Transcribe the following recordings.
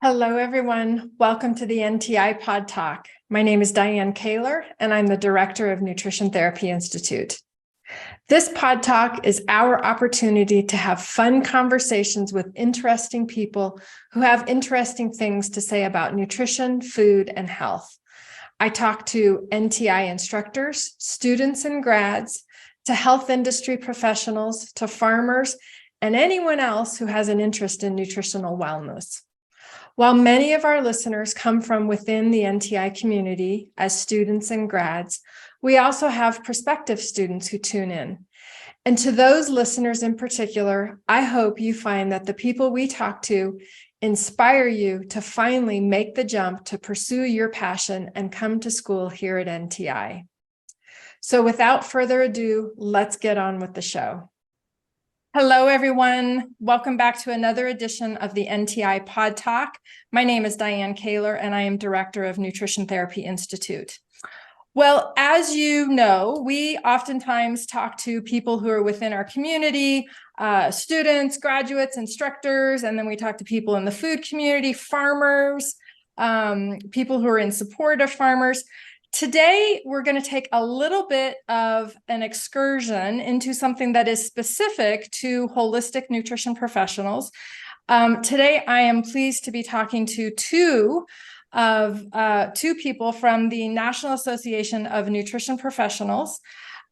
Hello, everyone. Welcome to the NTI Pod Talk. My name is Diane Kaler, and I'm the Director of Nutrition Therapy Institute. This Pod Talk is our opportunity to have fun conversations with interesting people who have interesting things to say about nutrition, food, and health. I talk to NTI instructors, students and grads, to health industry professionals, to farmers, and anyone else who has an interest in nutritional wellness. While many of our listeners come from within the NTI community as students and grads, we also have prospective students who tune in. And to those listeners in particular, I hope you find that the people we talk to inspire you to finally make the jump to pursue your passion and come to school here at NTI. So without further ado, let's get on with the show. Hello, everyone. Welcome back to another edition of the NTI Pod Talk. My name is Diane Kaler, and I am Director of Nutrition Therapy Institute. Well, as you know, we oftentimes talk to people who are within our community, students, graduates, instructors, and then we talk to people in the food community, farmers, people who are in support of farmers. Today, we're going to take a little bit of an excursion into something that is specific to holistic nutrition professionals. Today, I am pleased to be talking to two people from the National Association of Nutrition Professionals.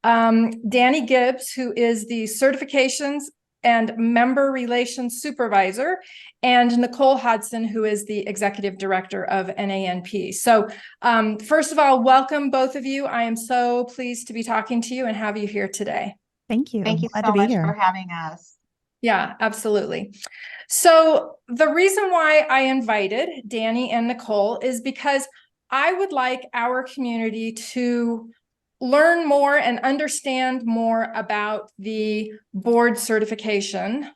Dani Gibbs, who is the Certifications and Member Relations Supervisor, and Nicole Hodson, who is the Executive Director of NANP. So first of all, welcome both of you. I am so pleased to be talking to you and have you here today. Thank you. Thank you Glad so to be much here. for having us. Yeah, absolutely. So the reason why I invited Dani and Nicole is because I would like our community to learn more and understand more about the board certified in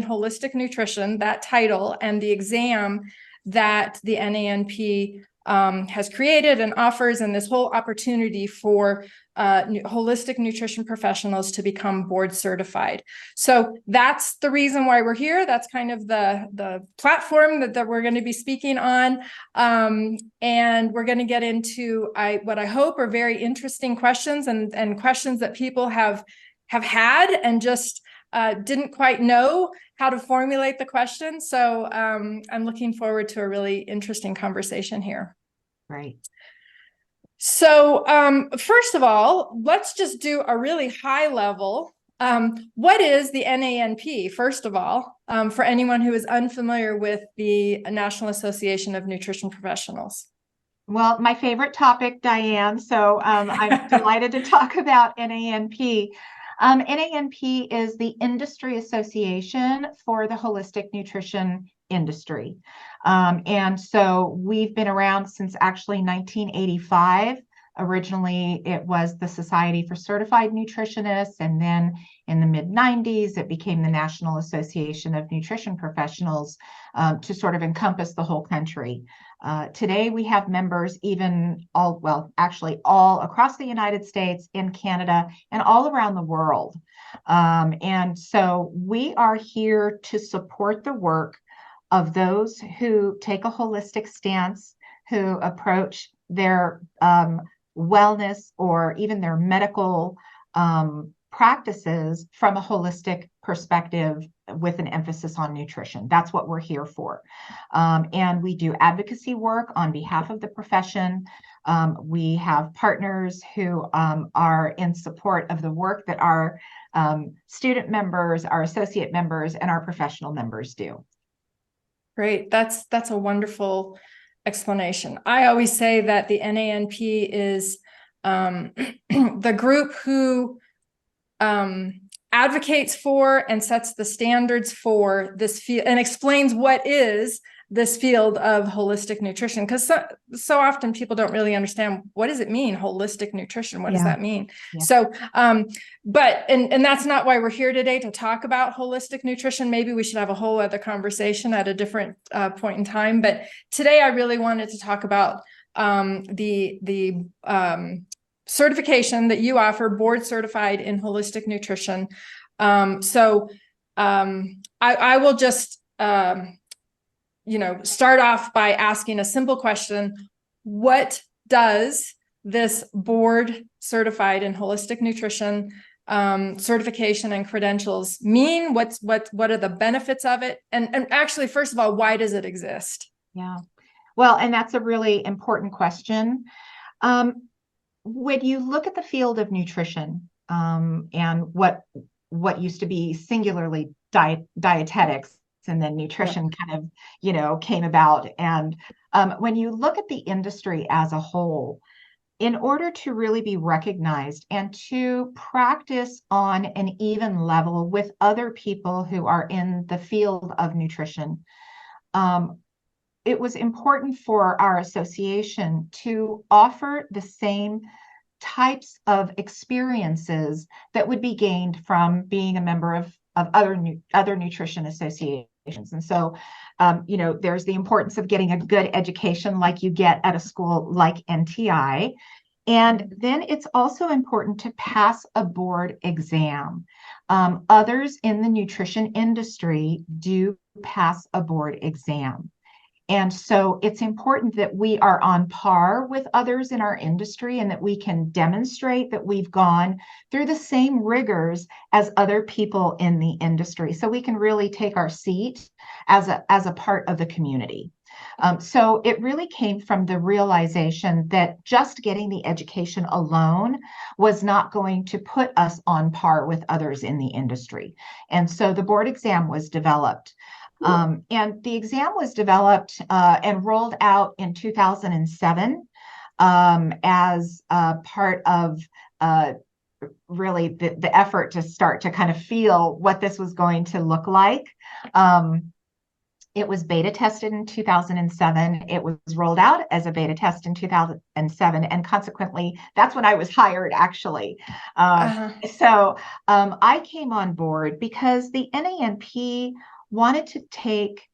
holistic nutrition, that title, and the exam that the NANP has created and offers, and this whole opportunity for holistic nutrition professionals to become board certified. So that's the reason why we're here. That's kind of the platform that we're going to be speaking on. And we're going to get into what I hope are very interesting questions and questions that people have had and just didn't quite know how to formulate the question. So I'm looking forward to a really interesting conversation here. Great. So first of all, let's just do a really high level. What is the NANP, first of all, for anyone who is unfamiliar with the National Association of Nutrition Professionals? Well, my favorite topic, Diane. So I'm delighted to talk about NANP. NANP is the industry association for the holistic nutrition industry. And so we've been around since actually 1985. Originally, it was the Society for Certified Nutritionists, and then in the mid-90s, it became the National Association of Nutrition Professionals to sort of encompass the whole country. Today, we have members all across the United States, in Canada, and all around the world. And so we are here to support the work of those who take a holistic stance, who approach their wellness or even their medical practices from a holistic perspective with an emphasis on nutrition. That's what we're here for. And we do advocacy work on behalf of the profession. We have partners who are in support of the work that our student members, our associate members, and our professional members do. Great. That's a wonderful explanation. I always say that the NANP is the group who advocates for and sets the standards for this field and explains what is this field of holistic nutrition, because so often people don't really understand, what does it mean, holistic nutrition? What does that mean? Yeah. So, but that's not why we're here today to talk about holistic nutrition. Maybe we should have a whole other conversation at a different point in time. But today I really wanted to talk about the certification that you offer, board certified in holistic nutrition. I will just start off by asking a simple question. What does this board certified in holistic nutrition certification and credentials mean? What are the benefits of it? And actually, first of all, why does it exist? Yeah. Well, and that's a really important question. When you look at the field of nutrition, and what used to be singularly dietetics, and then nutrition kind of, came about. And when you look at the industry as a whole, in order to really be recognized and to practice on an even level with other people who are in the field of nutrition, it was important for our association to offer the same types of experiences that would be gained from being a member of other nutrition associations. And so, there's the importance of getting a good education like you get at a school like NTI. And then it's also important to pass a board exam. Others in the nutrition industry do pass a board exam. And so it's important that we are on par with others in our industry and that we can demonstrate that we've gone through the same rigors as other people in the industry, so we can really take our seat as a part of the community. So it really came from the realization that just getting the education alone was not going to put us on par with others in the industry. And so the board exam was developed. And the exam was developed and rolled out in 2007 as part of really the effort to start to kind of feel what this was going to look like. It was beta tested in 2007. It was rolled out as a beta test in 2007. And consequently, that's when I was hired, actually. So I came on board because the NANP wanted to take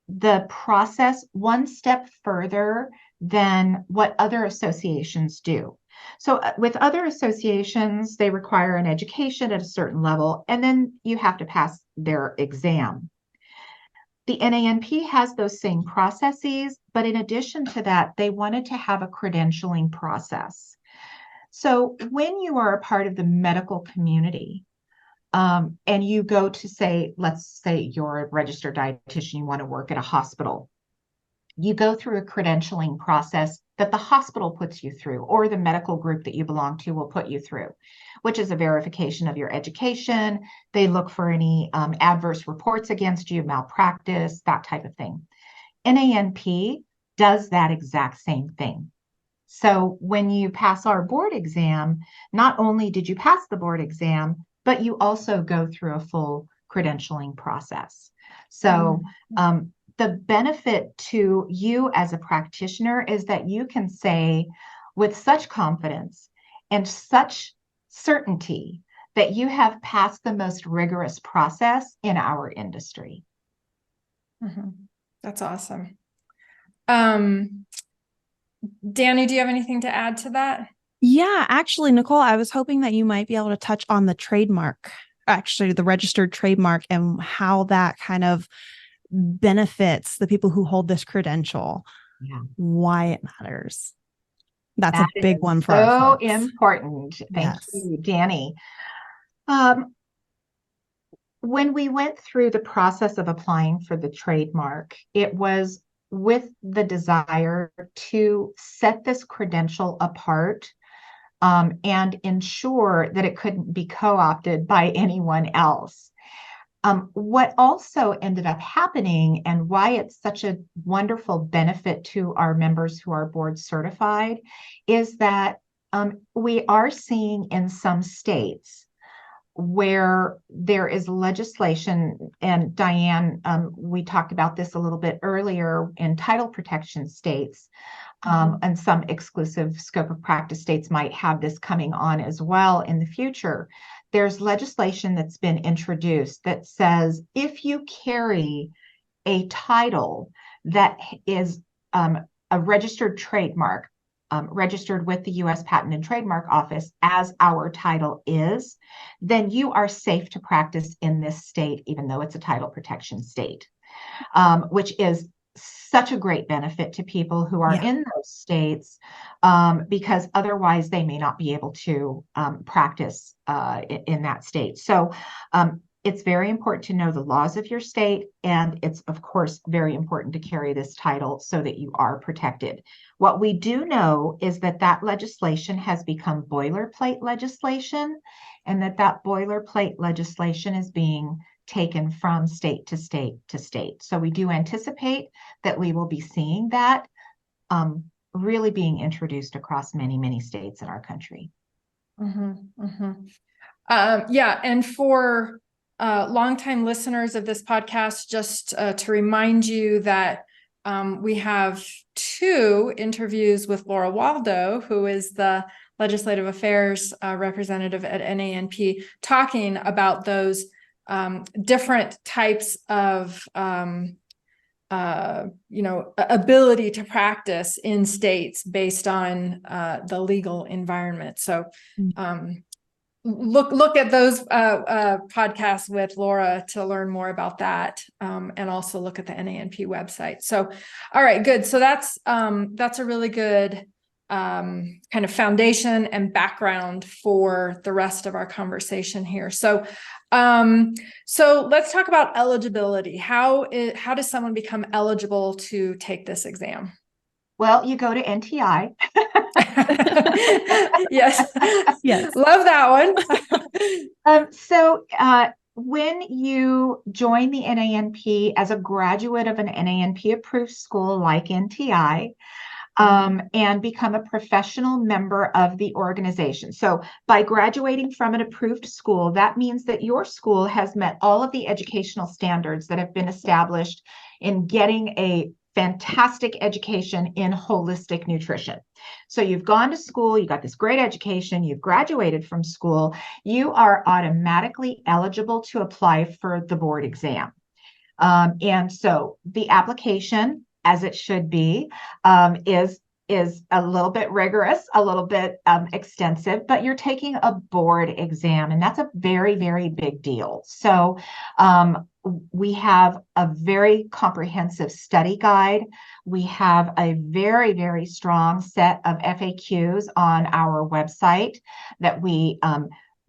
the process one step further than what other associations do. So with other associations, they require an education at a certain level, and then you have to pass their exam. The NANP has those same processes, but in addition to that, they wanted to have a credentialing process. So when you are a part of the medical community, and you go to let's say you're a registered dietitian, you want to work at a hospital, you go through a credentialing process that the hospital puts you through, or the medical group that you belong to will put you through, which is a verification of your education. They look for any adverse reports against you, malpractice, that type of thing. NANP does that exact same thing. So when you pass our board exam, not only did you pass the board exam, but you also go through a full credentialing process. So the benefit to you as a practitioner is that you can say with such confidence and such certainty that you have passed the most rigorous process in our industry. That's awesome. Dani, do you have anything to add to that? Yeah, actually, Nicole, I was hoping that you might be able to touch on the trademark, actually the registered trademark, and how that kind of benefits the people who hold this credential, why it matters. That's a big one for our folks. So important. Thank you, Dani. When we went through the process of applying for the trademark, it was with the desire to set this credential apart and ensure that it couldn't be co-opted by anyone else. What also ended up happening, and why it's such a wonderful benefit to our members who are board certified, is that we are seeing in some states where there is legislation, and Diane, we talked about this a little bit earlier, in title protection states, and some exclusive scope of practice states might have this coming on as well in the future. There's legislation that's been introduced that says if you carry a title that is a registered trademark, registered with the U.S. Patent and Trademark Office, as our title is, then you are safe to practice in this state, even though it's a title protection state. which is such a great benefit to people who are in those states, because otherwise they may not be able to practice in that state. So it's very important to know the laws of your state, and it's, of course, very important to carry this title so that you are protected. What we do know is that that legislation has become boilerplate legislation, and that boilerplate legislation is being taken from state to state to state. So we do anticipate that we will be seeing that really being introduced across many, many states in our country. And for longtime listeners of this podcast, just to remind you that we have 2 interviews with Laura Waldo, who is the Legislative Affairs representative at NANP, talking about those different types of ability to practice in states based on the legal environment. So look at those podcasts with Laura to learn more about that, and also look at the NANP website. So, all right, good. So that's a really good kind of foundation and background for the rest of our conversation here. So let's talk about eligibility. How does someone become eligible to take this exam? Well, you go to NTI. Yes. Love that one. So when you join the NANP as a graduate of an NANP approved school like NTI, and become a professional member of the organization. So by graduating from an approved school, that means that your school has met all of the educational standards that have been established in getting a fantastic education in holistic nutrition. So you've gone to school, you got this great education, you've graduated from school, you are automatically eligible to apply for the board exam. And so the application, as it should be, is a little bit rigorous, a little bit extensive, but you're taking a board exam, and that's a very, very big deal. So we have a very comprehensive study guide. We have a very, very strong set of FAQs on our website that we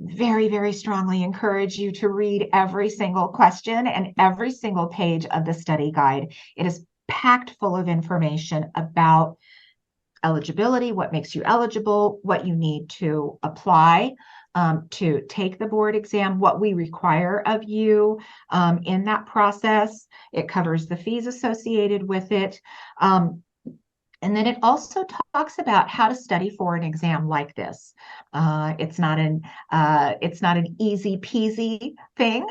very, very strongly encourage you to read every single question and every single page of the study guide. It is packed full of information about eligibility, what makes you eligible, what you need to apply to take the board exam, what we require of you in that process. It covers the fees associated with it. And then it also talks about how to study for an exam like this. It's not an easy peasy thing.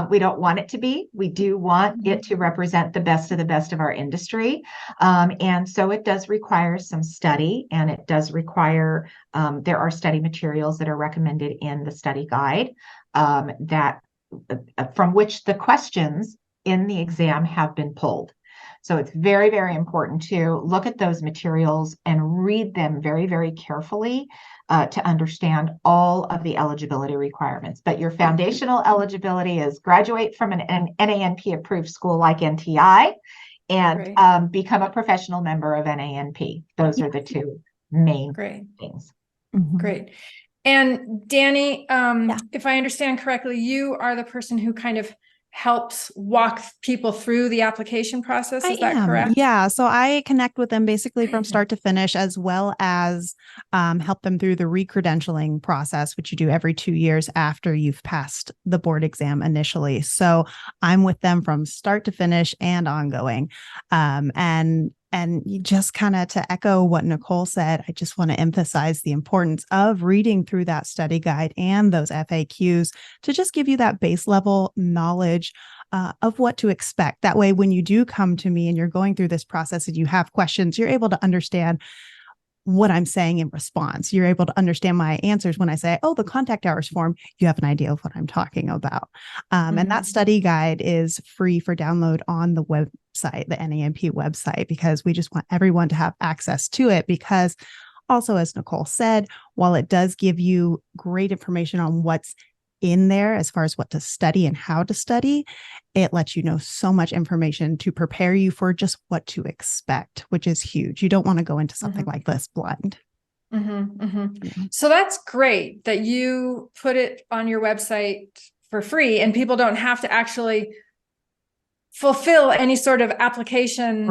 We don't want it to be. We do want it to represent the best of our industry. And so it does require some study, and it does require, there are study materials that are recommended in the study guide that from which the questions in the exam have been pulled. So it's very, very important to look at those materials and read them very, very carefully to understand all of the eligibility requirements. But your foundational eligibility is graduate from an NANP approved school like NTI and become a professional member of NANP. Those are the 2 main things. Great. And Dani, if I understand correctly, you are the person who kind of helps walk people through the application process. Is that correct? Yeah. So I connect with them basically from start to finish, as well as help them through the recredentialing process, which you do every 2 years after you've passed the board exam initially. So I'm with them from start to finish and ongoing. And you just kind of to echo what Nicole said, I just want to emphasize the importance of reading through that study guide and those FAQs to just give you that base level knowledge of what to expect. That way, when you do come to me and you're going through this process and you have questions, you're able to understand what I'm saying in response. You're able to understand my answers when I say, oh, the contact hours form, you have an idea of what I'm talking about. And that study guide is free for download on the website, the NANP website, because we just want everyone to have access to it. Because also, as Nicole said, while it does give you great information on what's in there as far as what to study and how to study, it lets you know so much information to prepare you for just what to expect, which is huge. You don't want to go into something like this blind. So that's great that you put it on your website for free and people don't have to actually fulfill any sort of application,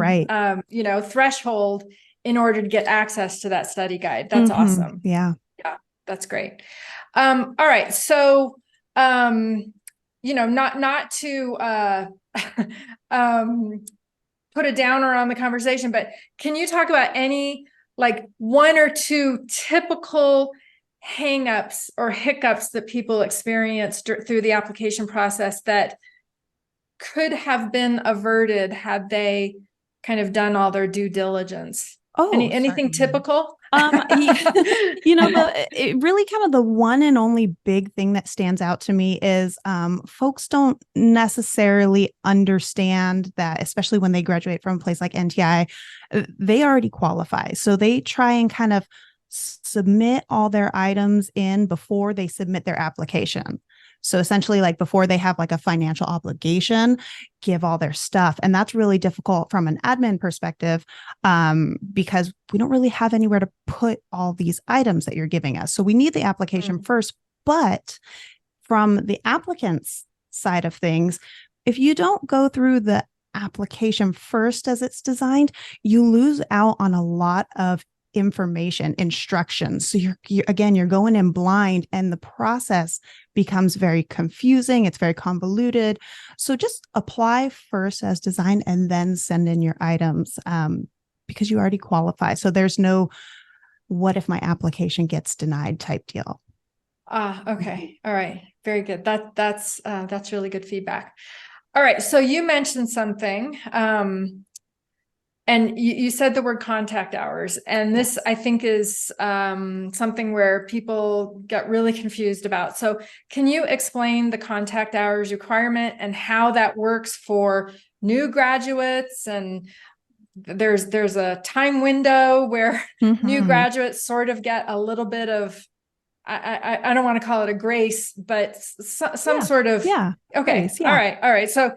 threshold in order to get access to that study guide. That's awesome. Yeah, that's great. All right. So, not to put a downer on the conversation, but can you talk about any like one or two typical hangups or hiccups that people experience through the application process that could have been averted had they kind of done all their due diligence? Anything typical? It really kind of the one and only big thing that stands out to me is folks don't necessarily understand that, especially when they graduate from a place like NTI, they already qualify. So they try and kind of submit all their items in before they submit their application. So essentially, like before they have like a financial obligation, give all their stuff. And that's really difficult from an admin perspective because we don't really have anywhere to put all these items that you're giving us. So we need the application first. But from the applicant's side of things, if you don't go through the application first as it's designed, you lose out on a lot of information, instructions. So you're going in blind and the process becomes very confusing. It's very convoluted. So just apply first as designed and then send in your items because you already qualify. So there's no, what if my application gets denied type deal. Okay. All right. Very good. That's really good feedback. All right. So you mentioned something, and you said the word contact hours, and this I think is something where people get really confused about. So can you explain the contact hours requirement and how that works for new graduates? And there's a time window where new graduates sort of get a little bit of, I don't want to call it a grace, but some sort of, okay. Grace, All right. So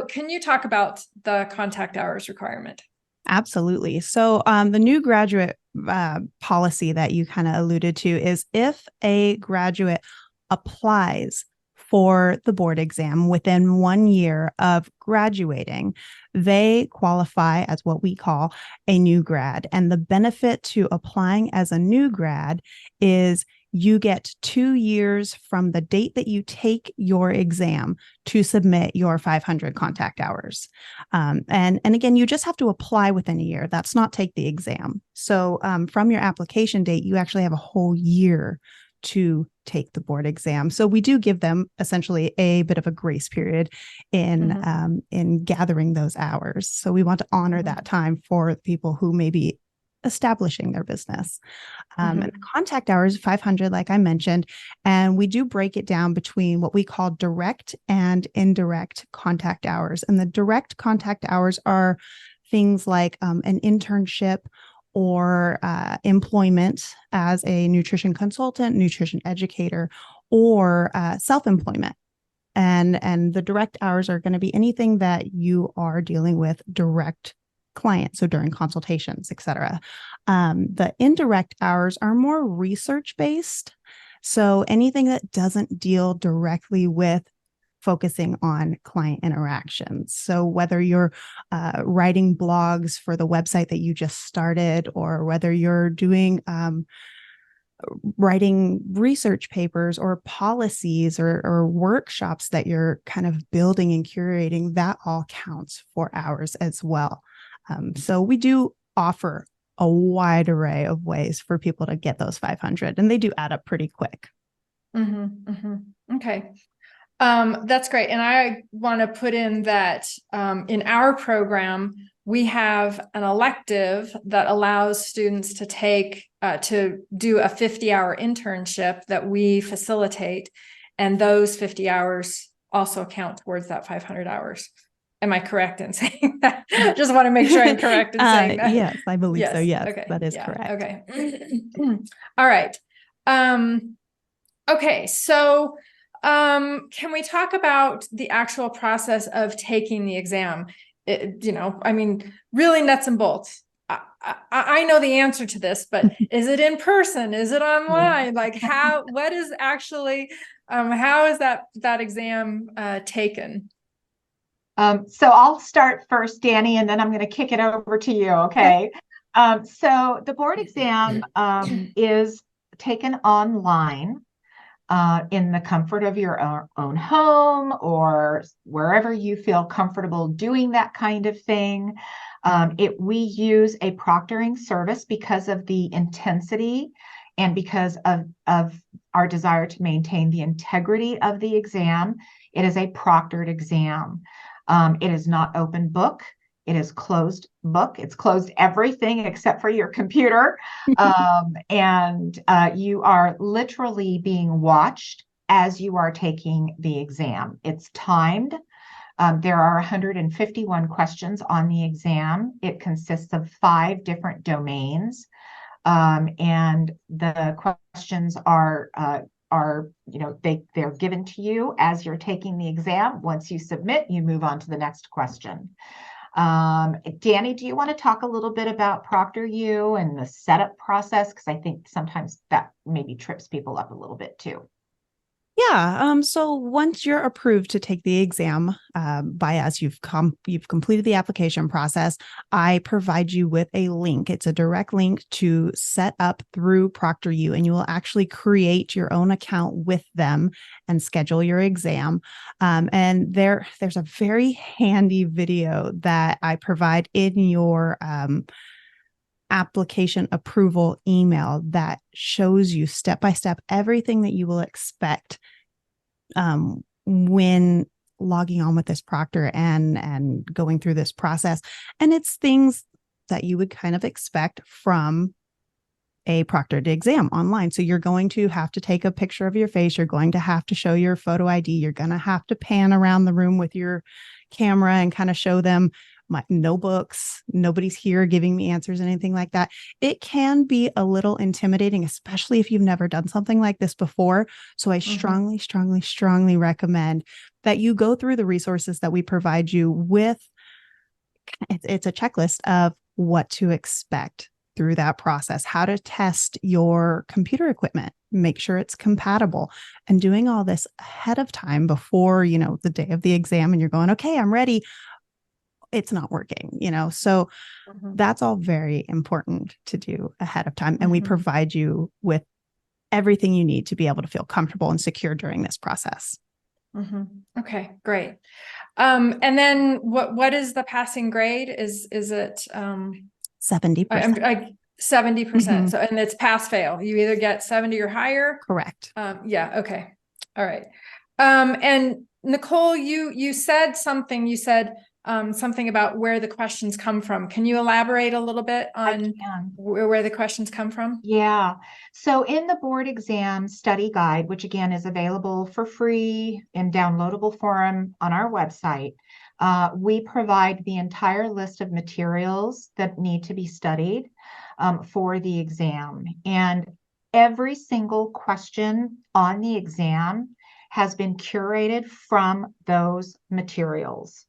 can you talk about the contact hours requirement? Absolutely. So the new graduate policy that you kind of alluded to is if a graduate applies for the board exam within 1 year of graduating, they qualify as what we call a new grad. And the benefit to applying as a new grad is you get 2 years from the date that you take your exam to submit your 500 contact hours. And again, you just have to apply within a year. That's not take the exam. So from your application date, you actually have a whole year to take the board exam. So we do give them essentially a bit of a grace period in gathering those hours. So we want to honor that time for people who may be establishing their business. And the contact hours, 500, like I mentioned, and we do break it down between what we call direct and indirect contact hours. And the direct contact hours are things like an internship or employment as a nutrition consultant, nutrition educator, or self-employment. And the direct hours are going to be anything that you are dealing with direct clients, so during consultations, et cetera. The indirect hours are more research-based. So anything that doesn't deal directly with focusing on client interactions. So whether you're writing blogs for the website that you just started, or whether you're doing writing research papers or policies or workshops that you're kind of building and curating, that all counts for hours as well. So we do offer a wide array of ways for people to get those 500, and they do add up pretty quick. Okay. That's great. And I want to put in that in our program, we have an elective that allows students to to do a 50-hour internship that we facilitate. And those 50 hours also count towards that 500 hours. Am I correct in saying that? Just want to make sure I'm correct in saying that. Yes, I believe so. Yes, okay. That is correct. Okay. All right. Okay. So Can we talk about the actual process of taking the exam? Really nuts and bolts. I know the answer to this, but is it in person? Is it online? Like what is actually, how is that exam taken? So I'll start first, Dani, and then I'm going to kick it over to you. Okay. So the board exam is taken online in the comfort of your own home or wherever you feel comfortable doing that kind of thing. We use a proctoring service because of the intensity and because of our desire to maintain the integrity of the exam. It is a proctored exam. It is not open book. It is closed book. It's closed everything except for your computer. And you are literally being watched as you are taking the exam. It's timed. There are 151 questions on the exam. It consists of 5 different domains. And the questions are they're given to you as you're taking the exam. Once you submit, you move on to the next question. Dani, do you want to talk a little bit about ProctorU and the setup process? Because I think sometimes that maybe trips people up a little bit too. Yeah. So once you're approved to take the exam by us, you've completed the application process. I provide you with a link. It's a direct link to set up through ProctorU, and you will actually create your own account with them and schedule your exam. And there's a very handy video that I provide in your application approval email that shows you step by step everything that you will expect when logging on with this proctor and going through this process. And it's things that you would kind of expect from a proctored exam online. So you're going to have to take a picture of your face. You're going to have to show your photo ID. You're going to have to pan around the room with your camera and kind of show them no books, nobody's here giving me answers, anything like that. It can be a little intimidating, especially if you've never done something like this before. So I strongly, strongly, strongly recommend that you go through the resources that we provide you with. It's a checklist of what to expect through that process, how to test your computer equipment, make sure it's compatible, and doing all this ahead of time before, the day of the exam, and you're going, okay, I'm ready. It's not working, so that's all very important to do ahead of time. And we provide you with everything you need to be able to feel comfortable and secure during this process. Okay, great. And then what is the passing grade? Is it 70%? 70%. So, and it's pass fail. You either get 70 or higher. Correct. Yeah. Okay. All right. And Nicole, you said something. You said something about where the questions come from. Can you elaborate a little bit on where the questions come from? Yeah. So in the board exam study guide, which again is available for free in downloadable form on our website, we provide the entire list of materials that need to be studied for the exam. And every single question on the exam has been curated from those materials.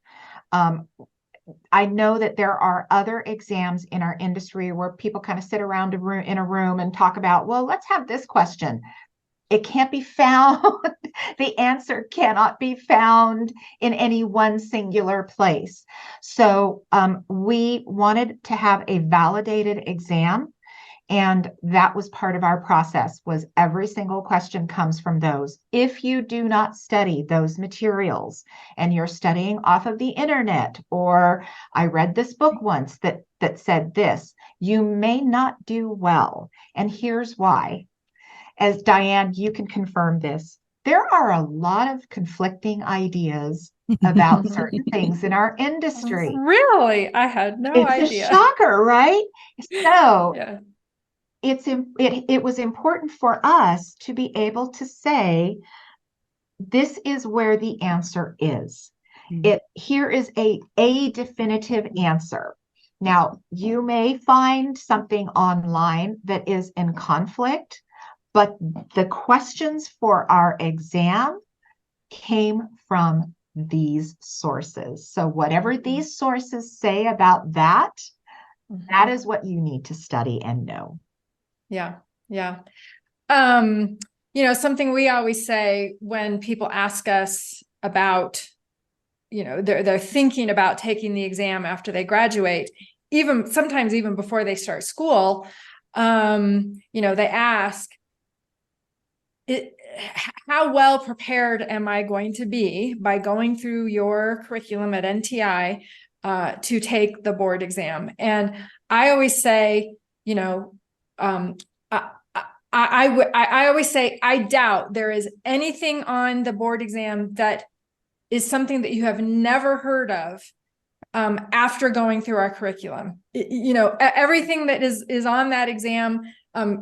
I know that there are other exams in our industry where people kind of sit around in a room and talk about, well, let's have this question. It can't be found. The answer cannot be found in any one singular place. So we wanted to have a validated exam. And that was part of our process, was every single question comes from those. If you do not study those materials and you're studying off of the internet, or I read this book once that said this, you may not do well. And here's why. As Diane, you can confirm this. There are a lot of conflicting ideas about certain things in our industry. Really? I had no idea. It's a shocker, right? So yeah. It was important for us to be able to say, this is where the answer is. Here is a definitive answer. Now, you may find something online that is in conflict, but the questions for our exam came from these sources. So whatever these sources say about that, that is what you need to study and know. Yeah. Yeah. Something we always say when people ask us about, they're thinking about taking the exam after they graduate, sometimes even before they start school, they ask, how well prepared am I going to be by going through your curriculum at NTI to take the board exam? And I always say, I always say, I doubt there is anything on the board exam that is something that you have never heard of after going through our curriculum. Everything that is on that exam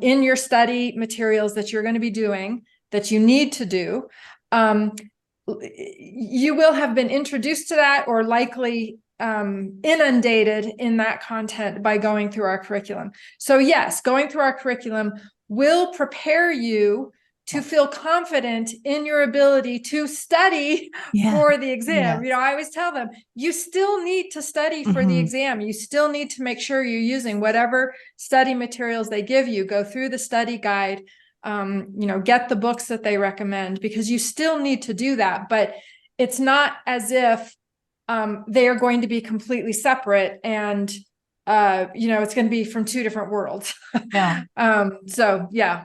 in your study materials that you're going to be doing, that you need to do, you will have been introduced to that or likely inundated in that content by going through our curriculum. So yes, going through our curriculum will prepare you to feel confident in your ability to study for the exam. Yes. I always tell them, you still need to study for the exam. You still need to make sure you're using whatever study materials they give you. Go through the study guide, get the books that they recommend, because you still need to do that. But it's not as if they are going to be completely separate and it's going to be from two different worlds. Yeah. So yeah.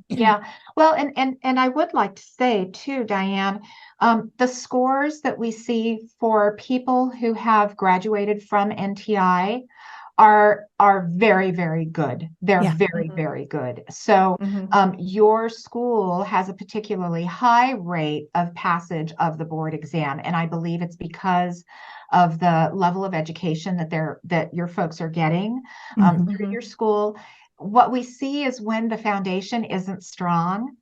Yeah. Well, and I would like to say too, Diane, the scores that we see for people who have graduated from NTI are very, very good. They're very good. So your school has a particularly high rate of passage of the board exam, and I believe it's because of the level of education that your folks are getting through your school. What we see is when the foundation isn't strong,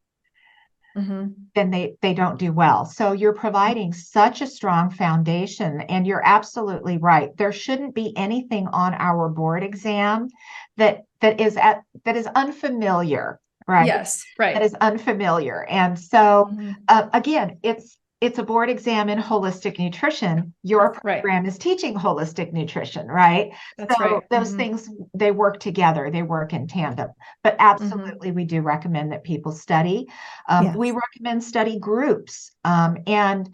then they don't do well. So you're providing such a strong foundation, and you're absolutely right. There shouldn't be anything on our board exam that is unfamiliar, right? Yes, right. That is unfamiliar. And so again, it's a board exam in holistic nutrition. Your program is teaching holistic nutrition, right? That's right. Those things, they work together, they work in tandem. But absolutely, we do recommend that people study. We recommend study groups. And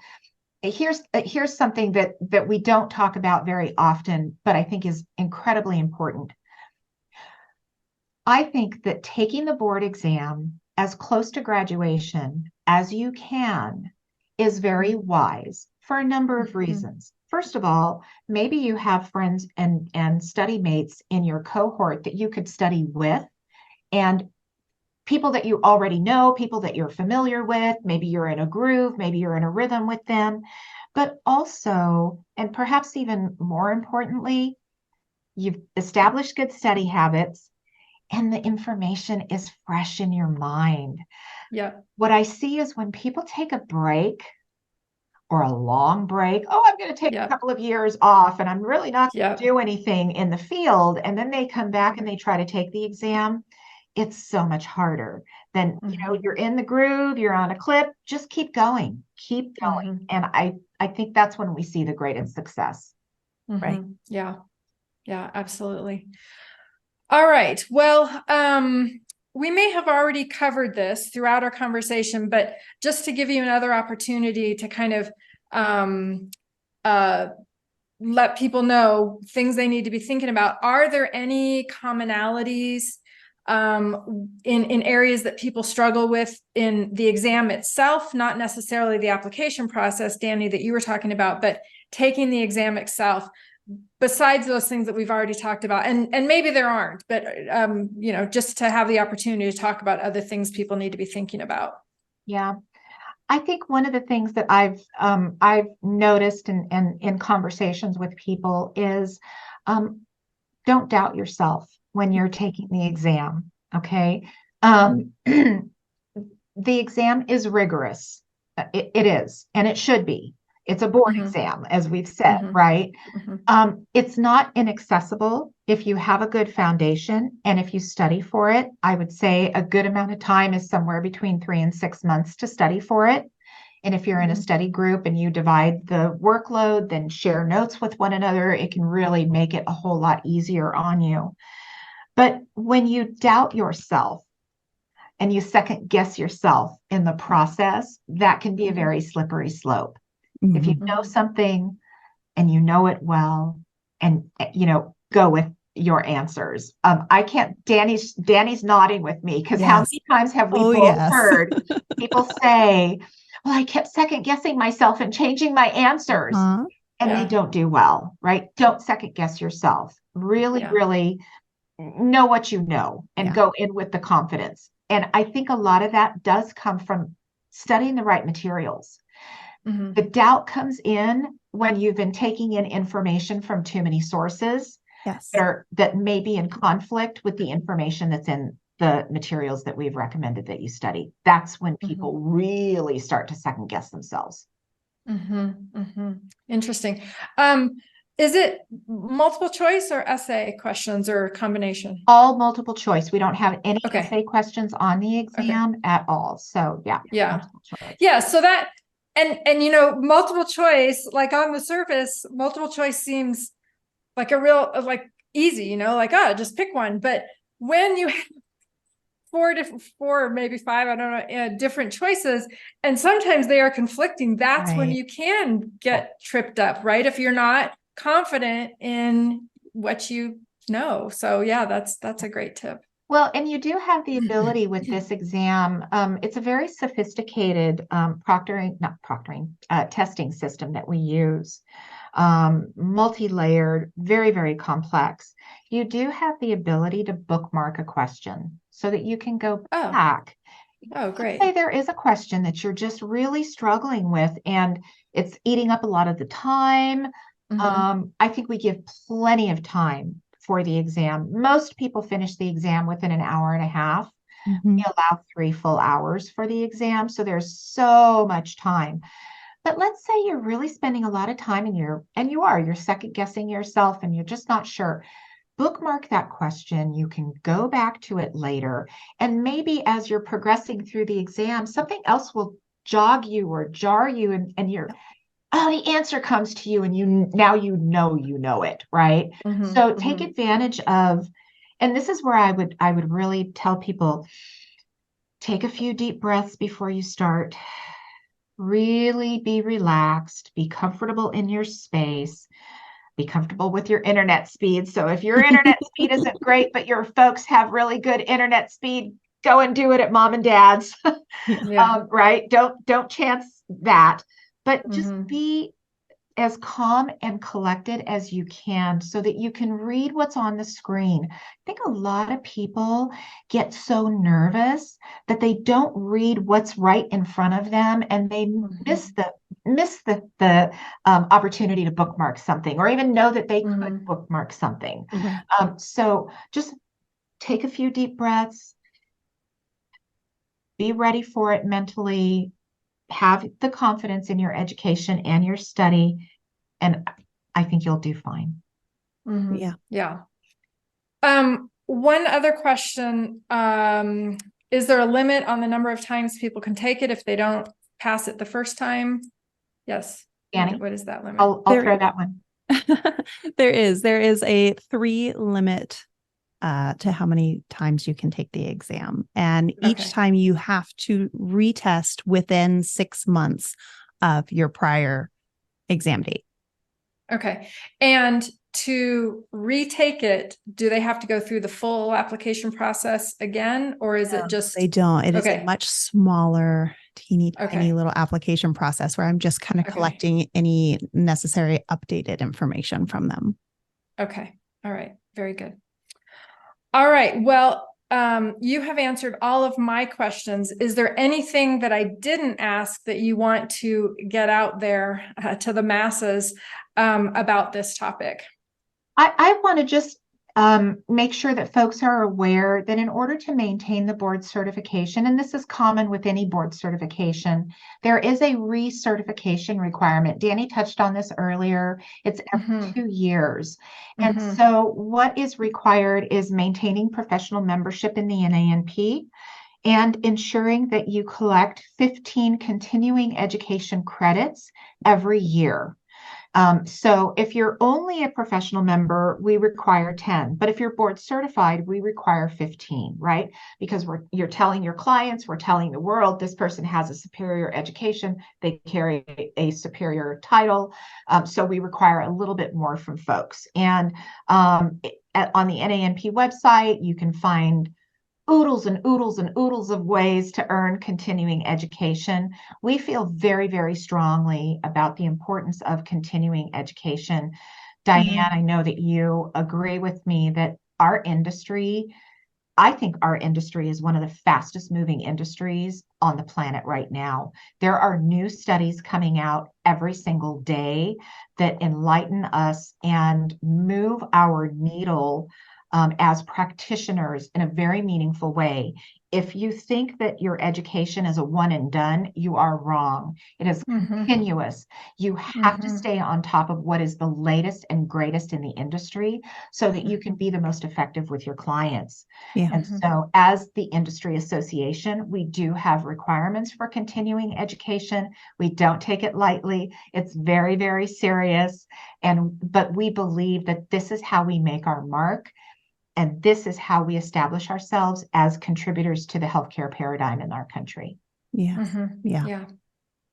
here's something that we don't talk about very often, but I think is incredibly important. I think that taking the board exam as close to graduation as you can is very wise for a number of reasons. First of all, maybe you have friends and study mates in your cohort that you could study with, and people that you already know, people that you're familiar with. Maybe you're in a groove, maybe you're in a rhythm with them. But also, and perhaps even more importantly, you've established good study habits, and the information is fresh in your mind. Yeah. What I see is when people take a break or a long break, I'm going to take a couple of years off and I'm really not going to do anything in the field. And then they come back and they try to take the exam. It's so much harder than, you're in the groove, you're on a clip, just keep going. And I think that's when we see the greatest success. Right. Yeah. Yeah, absolutely. All right. Well, we may have already covered this throughout our conversation, but just to give you another opportunity to kind of let people know things they need to be thinking about. Are there any commonalities in areas that people struggle with in the exam itself, not necessarily the application process, Dani, that you were talking about, but taking the exam itself, besides those things that we've already talked about? And maybe there aren't, but just to have the opportunity to talk about other things people need to be thinking about. Yeah. I think one of the things that I've noticed in conversations with people is don't doubt yourself when you're taking the exam. Okay. The exam is rigorous. It is, and it should be. It's a board exam, as we've said, right? It's not inaccessible if you have a good foundation and if you study for it. I would say a good amount of time is somewhere between 3 and 6 months to study for it. And if you're in a study group and you divide the workload, then share notes with one another, it can really make it a whole lot easier on you. But when you doubt yourself and you second guess yourself in the process, that can be a very slippery slope. If you know something and you know it well, and go with your answers. I can't. Dani's nodding with me, because how many times have we both heard people say, "Well, I kept second guessing myself and changing my answers," and they don't do well, right? Don't second guess yourself. Really know what you know and go in with the confidence. And I think a lot of that does come from studying the right materials. The doubt comes in when you've been taking in information from too many sources that may be in conflict with the information that's in the materials that we've recommended that you study. That's when people really start to second guess themselves. Interesting. Is it multiple choice or essay questions or combination? All multiple choice. We don't have any essay questions on the exam at all. So yeah. So that, and multiple choice, like on the surface, multiple choice seems like a real, like easy, just pick one. But when you have four, maybe five, I don't know, different choices, and sometimes they are conflicting, that's when you can get tripped up, right? If you're not confident in what you know. So that's a great tip. Well, and you do have the ability with this exam. It's a very sophisticated testing system that we use, multi-layered, very, very complex. You do have the ability to bookmark a question so that you can go back. Oh, great. Let's say there is a question that you're just really struggling with and it's eating up a lot of the time. I think we give plenty of time for the exam. Most people finish the exam within an hour and a half. We allow 3 full hours for the exam. So there's so much time. But let's say you're really spending a lot of time and you're second guessing yourself and you're just not sure. Bookmark that question. You can go back to it later. And maybe as you're progressing through the exam, something else will jog you or jar you and you're, the answer comes to you and you know it, right? So take advantage of, and this is where I would really tell people, take a few deep breaths before you start. Really be relaxed, be comfortable in your space, be comfortable with your internet speed. So if your internet speed isn't great, but your folks have really good internet speed, go and do it at mom and dad's, right? Don't chance that. But just be as calm and collected as you can so that you can read what's on the screen. I think a lot of people get so nervous that they don't read what's right in front of them and they miss the opportunity to bookmark something or even know that they could bookmark something. So just take a few deep breaths, be ready for it mentally, have the confidence in your education and your study, and I think you'll do fine. Yeah. One other question, is there a limit on the number of times people can take it if they don't pass it the first time? Yes. Dani, what is that limit? I'll throw that one. There is a 3 limit to how many times you can take the exam. And each time you have to retest within 6 months of your prior exam date. Okay. And to retake it, do they have to go through the full application process again? Or is it just... They don't. It is a much smaller, teeny tiny little application process where I'm just kind of collecting any necessary updated information from them. Okay. All right. Very good. All right. Well, you have answered all of my questions. Is there anything that I didn't ask that you want to get out there to the masses about this topic? I want to just make sure that folks are aware that in order to maintain the board certification, and this is common with any board certification, there is a recertification requirement. Dani touched on this earlier. It's every 2 years. And so what is required is maintaining professional membership in the NANP and ensuring that you collect 15 continuing education credits every year. So if you're only a professional member, we require 10, but if you're board certified, we require 15, right? Because you're telling your clients, we're telling the world, this person has a superior education, they carry a superior title. So we require a little bit more from folks. And on the NANP website, you can find oodles and oodles and oodles of ways to earn continuing education. We feel very, very strongly about the importance of continuing education. Diane, I know that you agree with me that I think our industry is one of the fastest moving industries on the planet right now. There are new studies coming out every single day that enlighten us and move our needle as practitioners in a very meaningful way. If you think that your education is a one and done, you are wrong. It is continuous. You have to stay on top of what is the latest and greatest in the industry so that you can be the most effective with your clients. Yeah. And so as the industry association, we do have requirements for continuing education. We don't take it lightly. It's very, very serious. But we believe that this is how we make our mark. And this is how we establish ourselves as contributors to the healthcare paradigm in our country. Yeah. Yeah,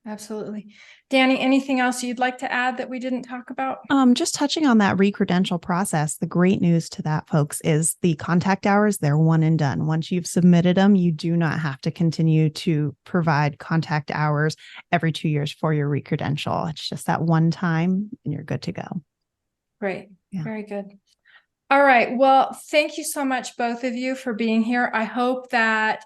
absolutely. Dani, anything else you'd like to add that we didn't talk about? Just touching on that re-credential process, the great news to that, folks, is the contact hours, they're one and done. Once you've submitted them, you do not have to continue to provide contact hours every 2 years for your re-credential. It's just that one time and you're good to go. Great. Yeah. Very good. All right. Well, thank you so much, both of you, for being here. I hope that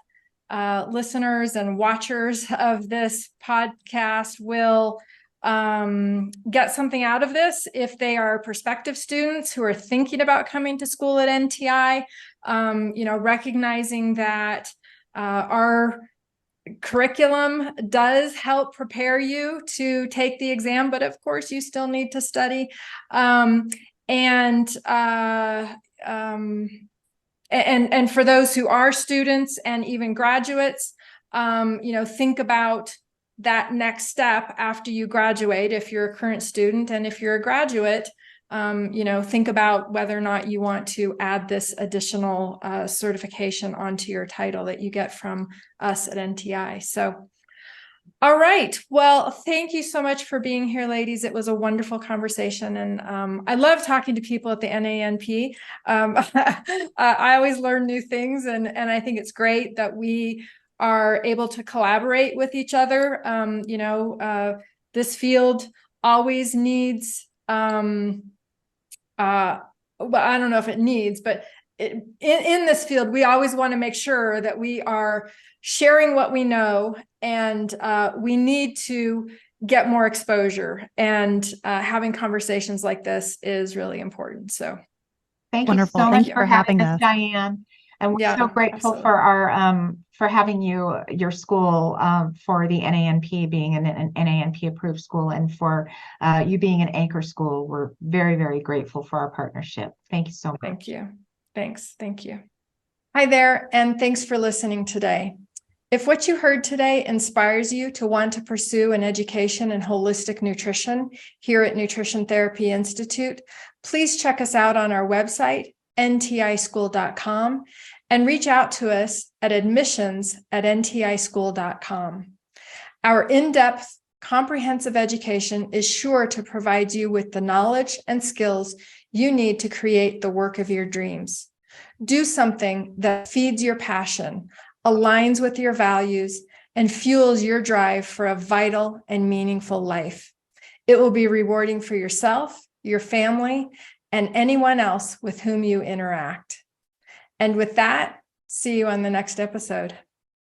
listeners and watchers of this podcast will get something out of this if they are prospective students who are thinking about coming to school at NTI, recognizing that our curriculum does help prepare you to take the exam, but of course you still need to study. And for those who are students and even graduates, think about that next step after you graduate. If you're a current student, and if you're a graduate, think about whether or not you want to add this additional certification onto your title that you get from us at NTI. So. All right. Well, thank you so much for being here, ladies. It was a wonderful conversation. And I love talking to people at the NANP. I always learn new things. And I think it's great that we are able to collaborate with each other. This field always needs, well, I don't know if it needs, but in this field, we always want to make sure that we are sharing what we know, and we need to get more exposure, and having conversations like this is really important. So thank wonderful. You so Thank much you for having us, Diane. And we're so grateful absolutely. For our for having your school for the NANP being an NANP approved school, and for you being an anchor school. We're very, very grateful for our partnership. Thank you so much. Thank you. Thanks. Thank you. Hi there, and thanks for listening today. If what you heard today inspires you to want to pursue an education in holistic nutrition here at Nutrition Therapy Institute, please check us out on our website, ntischool.com, and reach out to us at admissions@ntischool.com. Our in-depth, comprehensive education is sure to provide you with the knowledge and skills you need to create the work of your dreams. Do something that feeds your passion, aligns with your values, and fuels your drive for a vital and meaningful life. It will be rewarding for yourself, your family, and anyone else with whom you interact. And with that, see you on the next episode.